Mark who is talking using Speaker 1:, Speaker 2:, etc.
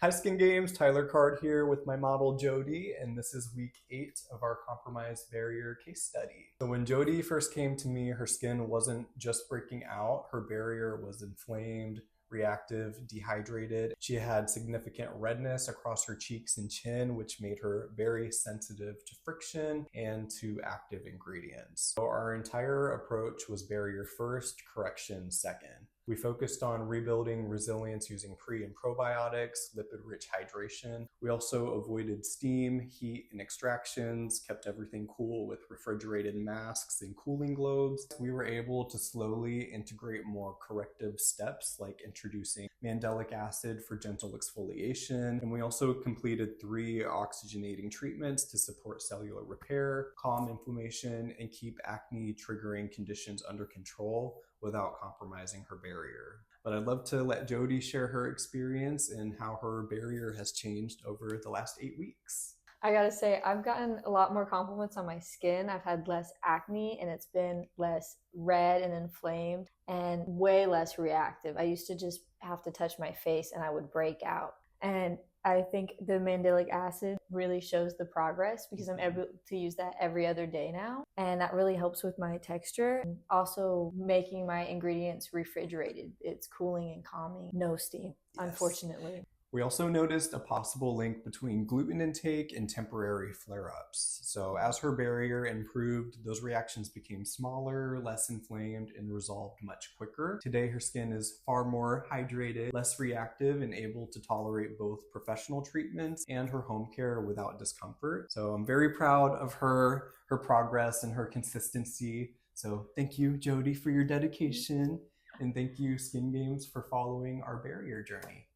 Speaker 1: Hi Skin Games, Tyler Card here with my model Jodie, and this is week 8 of our compromised barrier case study. So when Jodie first came to me, her skin wasn't just breaking out, her barrier was inflamed, reactive, dehydrated. She had significant redness across her cheeks and chin, which made her very sensitive to friction and to active ingredients. So our entire approach was barrier first, correction second. We focused on rebuilding resilience using Pre and Probiotics, Lipid-Rich Hydration. We also avoided steam, heat, and extractions, kept everything cool with refrigerated masks and cooling globes. We were able to slowly integrate more corrective steps like introducing Mandelic acid for gentle exfoliation. And we also completed 3 oxygenating treatments to support cellular repair, calm inflammation, and keep acne triggering conditions under control without compromising her barrier. But I'd love to let Jodie share her experience and how her barrier has changed over the last 8 weeks.
Speaker 2: I gotta say, I've gotten a lot more compliments on my skin. I've had less acne and it's been less red and inflamed and way less reactive. I used to just have to touch my face and I would break out. And I think the mandelic acid really shows the progress because I'm able to use that every other day now. And that really helps with my texture. And also making my ingredients refrigerated. It's cooling and calming. No steam, yes. Unfortunately.
Speaker 1: We also noticed a possible link between gluten intake and temporary flare-ups. So as her barrier improved, those reactions became smaller, less inflamed, and resolved much quicker. Today, her skin is far more hydrated, less reactive, and able to tolerate both professional treatments and her home care without discomfort. So I'm very proud of her progress and her consistency. So thank you, Jodie, for your dedication. And thank you, Skin Games, for following our barrier journey.